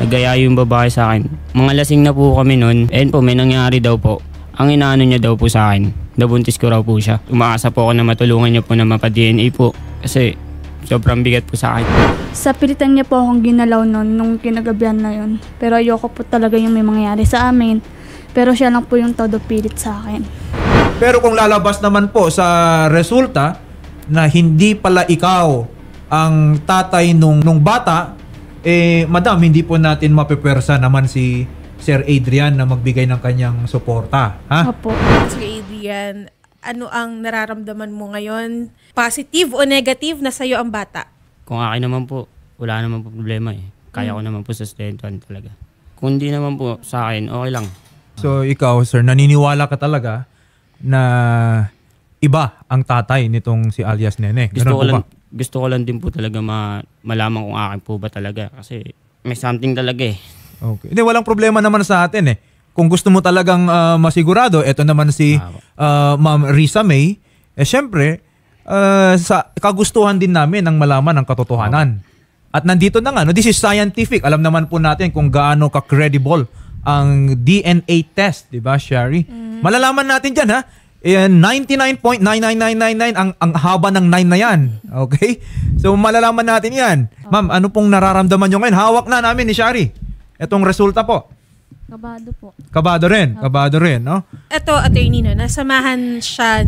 Nagaya yung babae sa akin. Mga lasing na po kami noon. And po, may nangyari daw po. Ang inaano niya daw po sa akin, nabuntis ko raw po siya. Umaasa po ako na matulungan niya po na mapa-DNA po. Kasi sobrang bigat po sa akin. Sa pilitan niya po akong ginalaw noon nung kinagabihan na yun. Pero ayoko po talaga yung may mangyayari sa amin. Pero siya lang po yung todo pilit sa akin. Pero kung lalabas naman po sa resulta na hindi pala ikaw ang tatay nung bata, madam, hindi po natin mapepersa naman si Sir Adrian na magbigay ng kanyang suporta. Ha? Opo. Sir Adrian, ano ang nararamdaman mo ngayon? Positive o negative na sa'yo ang bata? Kung akin naman po, wala naman po problema eh. Kaya ko naman po sustentuhan talaga. Kung hindi naman po sa akin, okay lang. So ikaw, sir, naniniwala ka talaga na iba ang tatay nitong si alias Nene? Gusto ko lang din po talaga malaman kung akin po ba talaga. Kasi may something talaga eh. Okay. Hindi, walang problema naman sa atin eh. Kung gusto mo talagang masigurado, eto naman si Ma'am Risa May, syempre, sa kagustuhan din namin ang malaman ang katotohanan. At nandito na nga, no, this is scientific. Alam naman po natin kung gaano ka-credible ang DNA test, di ba, Shari? Malalaman natin dyan, ha? 99.99999 ang haba ng 9 na yan. Okay? So, malalaman natin yan. Ma'am, ano pong nararamdaman nyo ngayon? Hawak na namin ni Shari. Itong resulta po. Kabado po. Kabado rin, no? Ito, attorney, no, nasamahan siya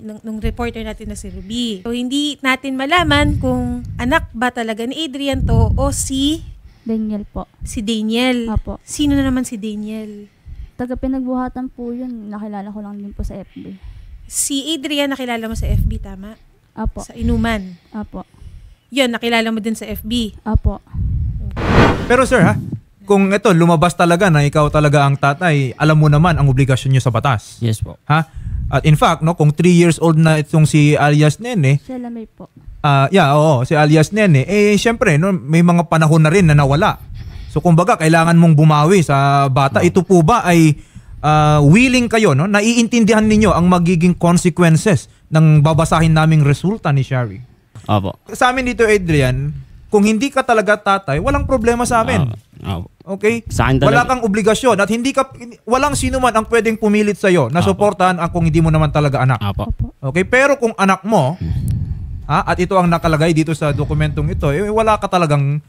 nung reporter natin na si Ruby. So, hindi natin malaman kung anak ba talaga ni Adrian to o si Daniel po. Si Daniel. Apo. Sino na naman si Daniel? Taga pinagbuhatan po yun. Nakilala ko lang din po sa FB. Si Adrian nakilala mo sa FB, tama? Apo. Sa inuman. Apo. Yun, nakilala mo din sa FB. Apo. Pero sir, ha? Kung ito, lumabas talaga na ikaw talaga ang tatay, alam mo naman ang obligasyon nyo sa batas. Yes po. Ha? At in fact, no, kung 3 years old na itong si alias Nene, Siya lamay po. si alias Nene, syempre, no, may mga panahon na rin na nawala. So kumbaga, kailangan mong bumawi sa bata. Ito po ba ay willing kayo, no? Naiintindihan ninyo ang magiging consequences ng babasahin naming resulta ni Shari? Opo. Sa amin dito, Adrian, kung hindi ka talaga tatay, walang problema sa amin. Opo. Okay? Sa akin talaga. Wala kang obligasyon at walang sino man ang pwedeng pumilit sa iyo na suportahan ang kung hindi mo naman talaga anak. Opo. Okay? Pero kung anak mo, at ito ang nakalagay dito sa dokumentong ito, wala ka talagang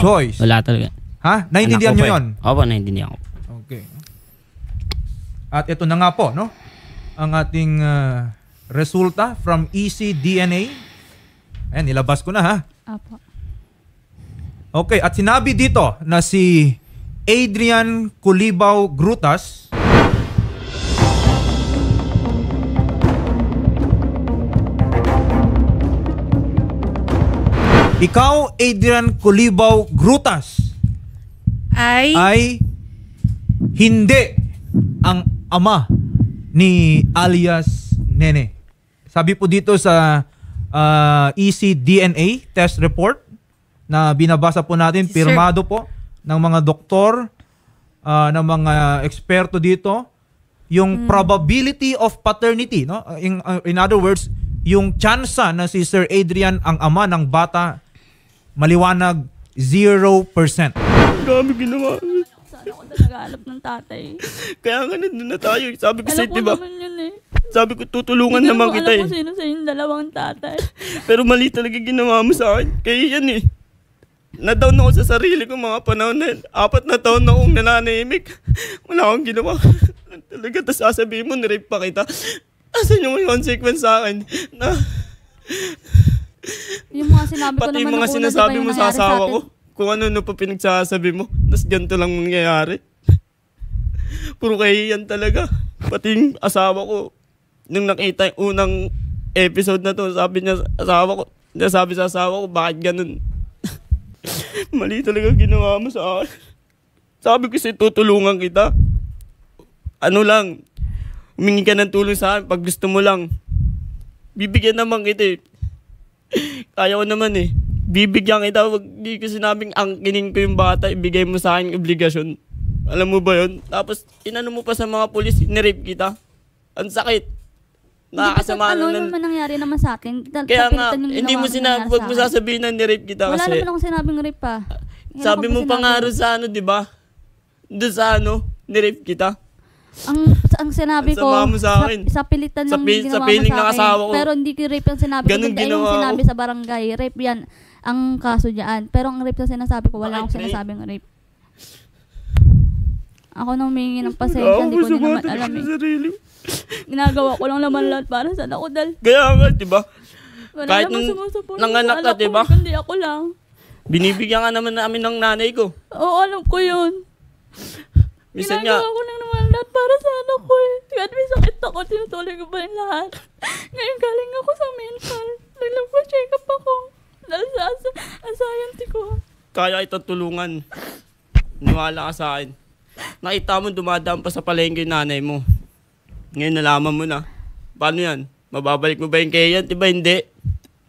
choice. Wala talaga. Ha? Naintindihan nyo yun? Opo, naintindihan ko. Okay. At ito na nga po, no? Ang ating resulta from ECDNA. Ayan, nilabas ko na, ha? Apo. Okay, at sinabi dito na si Adrian Culibaw Grutas ikaw, Adrian Culibaw Grutas, ay hindi ang ama ni alias Nene. Sabi po dito sa ECDNA test report na binabasa po natin, pirmado po ng mga doktor, ng mga eksperto dito, yung probability of paternity, no? In other words, yung tsansa na si Sir Adrian ang ama ng bata, maliwanag 0%. Dami ginawa. Sana ako nag-aalap ng tatay. Kaya nga nandun na tayo. Sabi ko sa'yo, diba? Alam ko naman yun eh. Sabi ko, tutulungan naman kita eh. Alam ko sino sa yung dalawang tatay. Pero mali talaga ginawa mo sa akin. Kaya yan eh. Na-down ako sa sarili ko mga panahon na 4 na taon na akong nananahimik. Wala akong ginawa. Talaga, tapos sasabihin mo, nirape pa kita. Asan yung consequence sa akin? Yung mga sinabi ko Pati naman yung mga sinasabi mo sa asawa ko. Kung ano pa pinagsasabi mo. Tapos ganito lang mangyayari. Puro kahiyan talaga. Pati yung asawa ko, nung nakita yung unang episode na to, sabi sa asawa ko, bakit ganun? Mali talaga ginawa mo sa akin. Sabi ko sa'yo, tutulungan kita. Ano lang, humingi ka ng tulong sa akin pag gusto mo lang. Bibigyan naman kita eh. Kaya ko naman eh. Bibigyan kita, di ko sinabing angkinin ko yung bata, ibigay mo sa akin yung obligasyon. Alam mo ba yun? Tapos, inano mo pa sa mga pulis, nirape kita. Ang sakit. Nakakasama ano naman nangyari naman sa akin? Kaya nga, hindi mo wag mo sasabihin na nirape kita wala kasi. Wala naman akong sinabing rape pa. Sabi mo pa nga rin sa ano, di ba? Doon sa ano, nirape kita. Ang sinabi Ang ko, sama mo sa akin. sa pilitan Sa ng pi- ginawa sa piling mo ng sa asawa akin. ko. Pero hindi ko rape yung sinabi Ganun ko. Kundi ginawa yung ko. sinabi sa barangay. Rape yan. Ang kaso dyan. Pero ang rape na sinasabi ko, wala Bakit akong rape? sinasabing rape. Ako nang humingi ng pasensya. Hindi ko din naman alam eh. Sarili. Ginagawa ko lang naman lahat para sa anak ko dahil Kaya nga, di ba? wala Kahit naman nung sumusuporta nanganak sa ka, anak ko, diba? Kundi ako lang. Binibigyan ka naman namin ng nanay ko. Oo, alam ko yun. Minsan nga, Ginagawa ko lang naman lahat para sa anak ko eh. Kahit may sakit ako, tinutuloy ko pa rin lahat. Ngayon galing ako sa mental. Nagpa-check up ako. Dahil sa anxiety ko. kaya itong tulungan. Niwala ka sa akin. Nakita mo dumadaan pa sa palengke yung nanay mo. Ngayon nalaman mo na. Paano yan? Mababalik mo ba yung kaya yan? Diba hindi?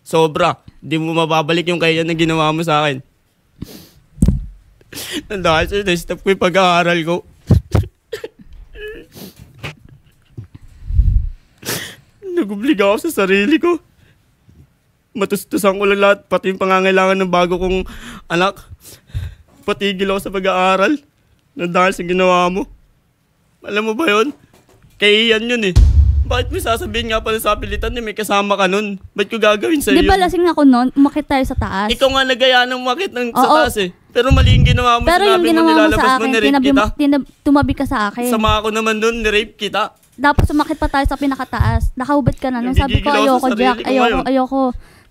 Sobra. Hindi mo mababalik yung kaya na ginawa mo sa akin. Dahil sa'yo, na-stop ko yung pag-aaral ko. Nagubliga ako sa sarili ko. Matustusan ko lang lahat, pati yung pangangailangan ng bago kong anak. Patigil ako sa pag-aaral. Na dahil sa ginawa mo. Alam mo ba yun? Kay Ian yun eh. Bakit mo sasabihin nga pala sa pilitan may kasama ka nun? Ba't ko gagawin sa'yo? Di ba lasing ako noon? Umakit tayo sa taas. Ikaw nga nagaya ng makit ng sa Oo. taas eh. Pero mali yung ginawa mo. Pero yung Sinabi mo ginawa mo nilalabas sa mo, akin, nirape kita. tumabi ka sa akin. Sama ako naman dun, nirape kita. Dapat sumakit pa tayo sa pinakataas. Nakahubad ka na. Nung sabi ko, Nagigigil ako ayoko, sa Jack. sarili ko ngayon. Ayoko.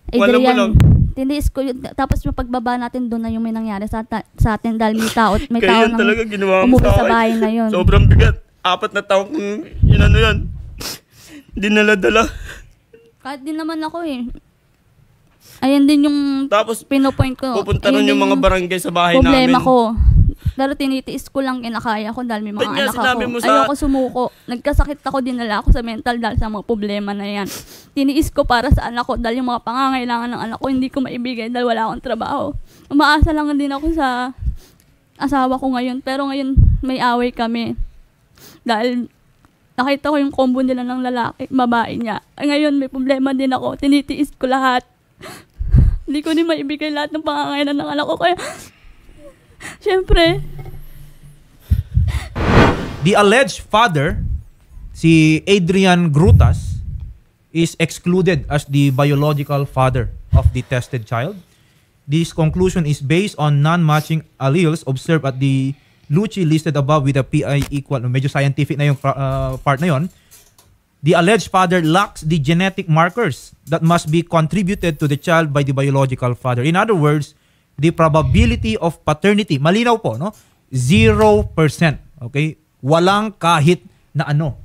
Wala mo lang. Adrian, tiniis ko yun. Tapos yung pagbaba natin doon na yung may nangyari sa atin dahil may tao Kaya yun talaga ginawa mo umuwi sa sa akin. bahay na yun. Sobrang bigat. 4 na taon kung yun ano yan. Dinala-dala. Kahit din naman ako eh. Ayan din yung Tapos pinopoint ko. pupunta Ayun nun yung din mga barangay sa bahay problema namin. ko. Pero tinitiis ko lang kinakaya ko dahil may mga Ba't nga anak sinabi ako. mo sa- Ayoko sumuko. Nagkasakit ako, dinala ako sa mental dahil sa mga problema na yan. Tiniis ko para sa anak ko dahil yung mga pangangailangan ng anak ko hindi ko maibigay dahil wala akong trabaho. Umaasa lang din ako sa asawa ko ngayon. Pero ngayon may away kami. Dahil nakita ko yung combo nila ng lalaki, babae niya. Ngayon may problema din ako. Tinitiis ko lahat. Hindi ko din maibigay lahat ng pangangailangan ng anak ko. Kaya siyempre, The alleged father, si Adrian Grutas, is excluded as the biological father of the tested child. This conclusion is based on non-matching alleles observed at the Lucci listed above with a PI equal. Medyo scientific na yung part na yon. The alleged father lacks the genetic markers that must be contributed to the child by the biological father. In other words, the probability of paternity, malinaw po, no? 0%. Okay? Walang kahit na ano.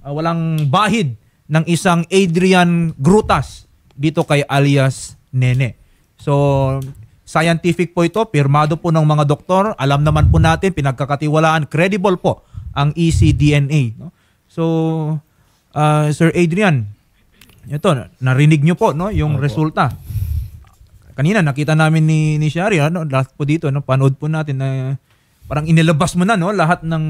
Walang bahid ng isang Adrian Grutas dito kay alias Nene. So, scientific po ito, pirmado po ng mga doktor, alam naman po natin, pinagkakatiwalaan, credible po ang ECDNA. No? So, Sir Adrian, ito, narinig nyo po no, yung resulta. Kanina nakita namin ni Shari, ano, lahat po dito, no, panood po natin na parang inilabas mo na no, lahat ng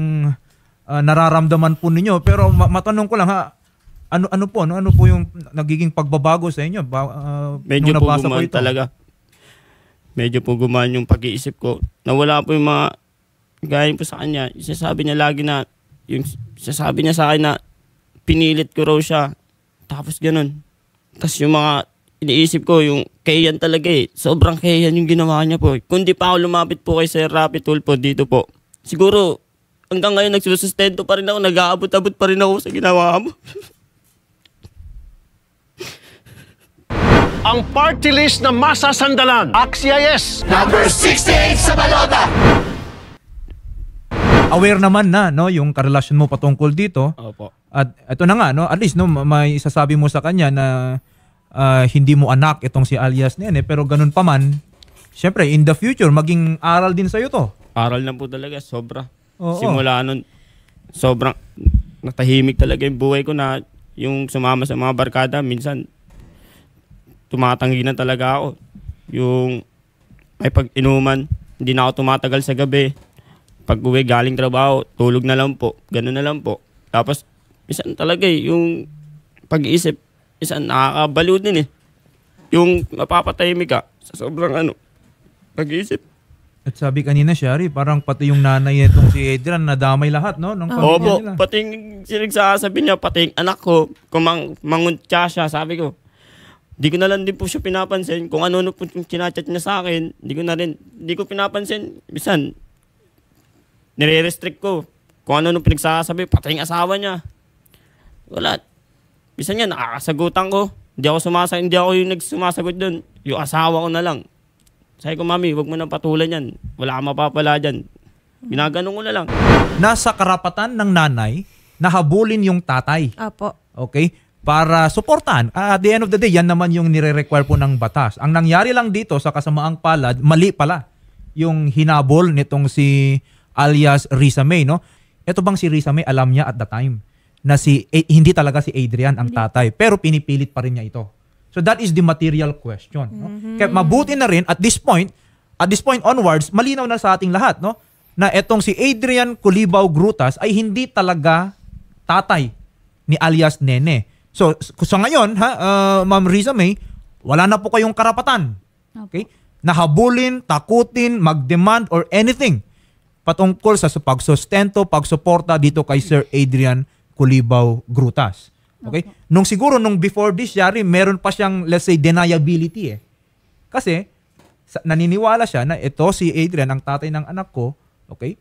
nararamdaman po ninyo. Pero matanong ko lang ha, ano po yung nagiging pagbabago sa inyo? Medyo nung po nabasa gumaan ito? talaga. Medyo po gumaan yung pag-iisip ko. Nawala po yung mga gaya po sa kanya. Sasabi niya lagi na, sasabi niya sa akin na pinilit ko raw siya. Tapos ganun. Tapos yung mga iniisip ko, yung kayan talaga eh. Sobrang kayan yung ginawa niya po. Kung di pa ako lumapit po kay Sir Rapi Tulfo dito po, siguro hanggang ngayon nagsusustento pa rin ako, nag-aabot-abot pa rin ako sa ginawa mo. Ang party list na masasandalan. AXIS! Number 68 sa balota. Aware naman na no yung karelasyon mo patungkol dito. Opo. At ito na nga no, at least no may isasabi mo sa kanya na hindi mo anak itong si alias Nene, pero ganun pa man, syempre in the future maging aral din sa iyo to. Aral na po talaga, sobra. Oo. Simula nun, sobrang natahimik talaga yung buhay ko na yung sumama sa mga barkada. Minsan, tumatanggi na talaga ako. Yung may pag-inuman, hindi na ako tumatagal sa gabi. Pag uwi galing trabaho, tulog na lang po. Ganun na lang po. Tapos, minsan talaga yung pag-iisip, minsan nakakabaliw din eh. Yung mapapatahimik ka sa sobrang pag-iisip. At sabi kanina, Shari, parang pati yung nanay itong si Adrian nadamay lahat, no? Nung pamilya Opo, nila. pati yung sinagsasabi niya, pati yung anak ko, kung manguntya siya, sabi ko, di ko na lang din po siya pinapansin. Kung ano po yung chinachat niya sa akin, di ko pinapansin. Bisan, nire-restrict ko. Kung ano pinagsasabi, pati yung asawa niya. Wala. Bisan nga, nakakasagutan ko. Hindi ako yung nagsumasagot doon. Yung asawa ko na lang. Sabi ko, Mami, wag mo nang patulan yan. Wala kang mapapala dyan. Ginaganon ko na lang. Nasa karapatan ng nanay na habulin yung tatay. Opo. Okay? Para suportahan. At the end of the day, yan naman yung nire-require po ng batas. Ang nangyari lang dito sa kasamaang palad, mali pala yung hinabol nitong si alias Risa May, no? Ito bang si Risa May, alam niya at the time na hindi talaga si Adrian ang tatay, pero pinipilit pa rin niya ito. So that is the material question. No? Kaya mabuti na rin at this point onwards, malinaw na sa ating lahat, no, na etong si Adrian Culibaw Grutas ay hindi talaga tatay ni alias Nene. So ngayon, Ma'am Risa May, wala na po kayong karapatan. Okay? Nahabulin, takutin, mag-demand or anything patungkol sa pagsustento, pagsuporta dito kay Sir Adrian Culibaw Grutas. Okay? Nung before this, Yari, meron pa siyang, let's say, deniability eh. Kasi, naniniwala siya na ito si Adrian, ang tatay ng anak ko, okay,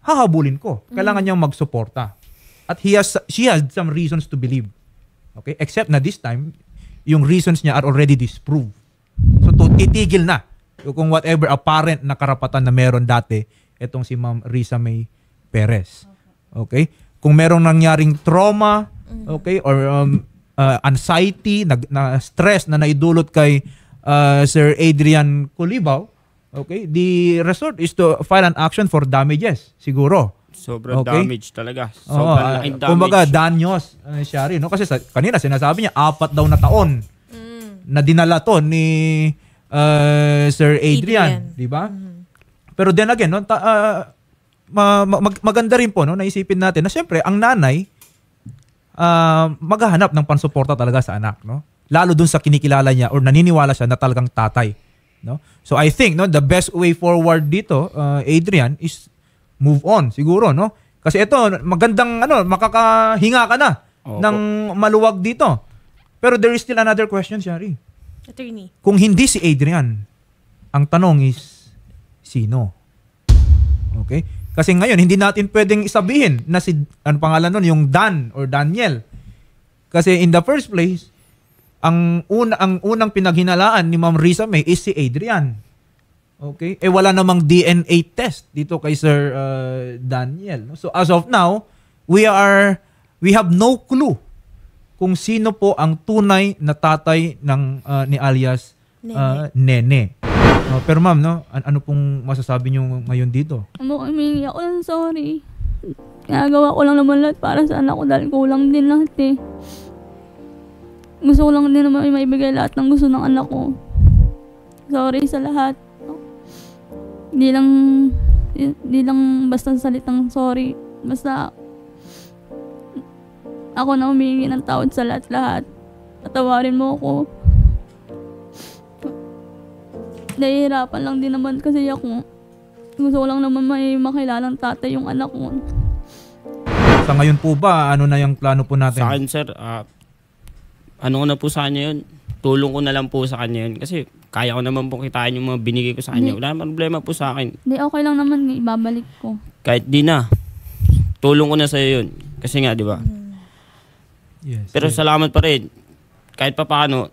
hahabulin ko. Kailangan niyang magsuporta. At she has some reasons to believe. Okay? Except na this time, yung reasons niya are already disproved. So, itigil na kung whatever apparent na karapatan na meron dati, itong si Ma'am Risa May Perez. Okay? Kung merong nangyaring trauma, okay, or anxiety, na stress na naidulot kay Sir Adrian Culibaw, okay, the resort is to file an action for damages, siguro. Sobrang Okay. damage talaga. Sobrang laking damage. Kumbaga, danyos, Shari, no? Kasi kanina sinasabi niya, 4 daw na taon na dinala to ni Sir Adrian. Di ba? Pero then again, no, maganda rin po, no, naisipin natin na siyempre, ang nanay, maghahanap ng pansuporta talaga sa anak, no? Lalo dun sa kinikilala niya or naniniwala siya na talagang tatay, no? So I think, no, the best way forward dito, Adrian, is move on siguro, no? Kasi ito magandang makakahinga ka na ng maluwag dito. Pero there is still another question, Shari. Attorney. Kung hindi si Adrian, ang tanong is sino? Okay? Kasi ngayon, hindi natin pwedeng isabihin na si, ano pangalan nun, yung Dan or Daniel. Kasi in the first place, ang unang pinaghinalaan ni Ma'am Risa May is si Adrian. Okay? Wala namang DNA test dito kay Sir Daniel. So as of now, we have no clue kung sino po ang tunay na tatay ng ni alias Nene. Pero ma'am, no, ano pong masasabi niyo ngayon dito? Humingi ako ng sorry. Ginagawa ko lang naman lahat para sa anak ko dahil kulang din lahat eh. Gusto ko lang din naman maibigay lahat ng gusto ng anak ko. Sorry sa lahat. Hindi lang basta salitang sorry. Basta ako na humingi ng tawad sa lahat-lahat. Patawarin mo ako. Nahihirapan lang din naman kasi ako. Gusto ko lang naman may makilalang tatay yung anak ko. Sa ngayon po ba, ano na yung plano po natin? Sa akin, sir, ano ko na po sa kanya yun? Tulong ko na lang po sa kanya yun. Kasi kaya ko naman po kitain yung mga binigay ko sa kanya. Wala naman problema po sa akin. Hindi, okay lang naman. Ibabalik ko. Kahit di na. Tulong ko na sa'yo yun. Kasi nga, di ba? Yes. Pero salamat pa rin. Kahit pa paano,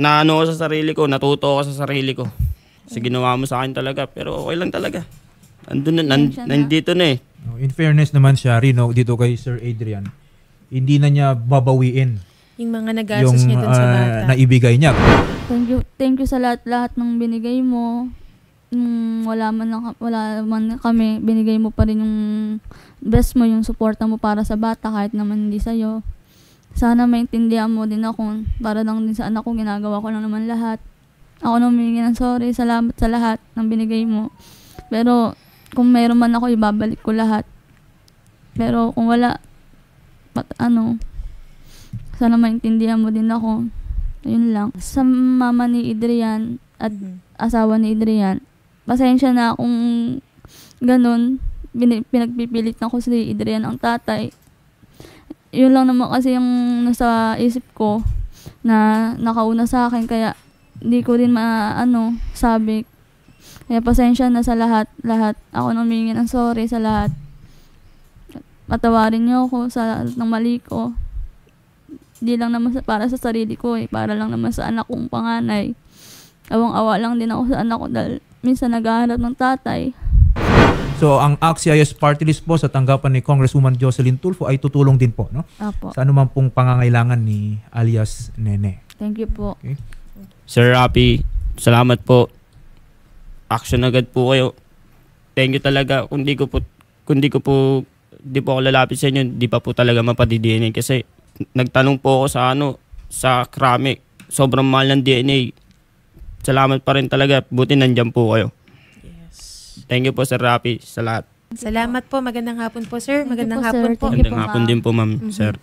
naano ko sa sarili ko, natuto ako sa sarili ko. Kasi ginawa mo sa akin talaga. Pero okay lang talaga. Nandito na eh. In fairness naman, Shari, no, dito kay Sir Adrian, hindi na niya babawiin Yung mga nagastos niya dun sa bata. naibigay niya. Thank you sa lahat-lahat ng binigay mo. Wala man kami, binigay mo pa rin yung best mo, yung suporta mo para sa bata kahit naman hindi sa'yo. Sana maintindihan mo din ako. Para lang din sa anak ko, ginagawa ko lang naman lahat. Ako nang humingi ng sorry, salamat sa lahat ng binigay mo. Pero kung mayroon man ako, ibabalik ko lahat. Pero kung wala, sana maintindihan mo din ako. Ayun lang. Sa mama ni Adrian at asawa ni Adrian. Pasensya na kung ganun, pinagpipilit na ko si Adrian ang tatay. Yun lang naman kasi yung nasa isip ko na nakauna sa akin, kaya di ko rin sabi. Kaya pasensya na sa lahat. Ako nang humingi ng sorry sa lahat. Patawarin niyo ako sa ng mali ko. Di lang naman para sa sarili ko para lang naman sa anak kong panganay. Awang-awa lang din ako sa anak ko dahil minsan naghahanap ng tatay. So, ang AXIS party list po sa tanggapan ni Congresswoman Jocelyn Tulfo ay tutulong din po, no? Apo. Sa anuman pong pangangailangan ni alias Nene. Thank you po. Okay. Sir Rapi, salamat po. Action agad po kayo. Thank you talaga. Kung di po ako lalapit sa inyo, di pa po talaga mapadi-DNA kasi nagtanong po ako sa Krame. Sobrang mahal ng DNA. Salamat pa rin talaga. Buti nandyan po kayo. Thank you po, Sir Rapi, sa lahat. Salamat po. Magandang hapon po, sir. Thank you Magandang po, hapon sir. po. Thank you Magandang hapon din po, ma'am, sir.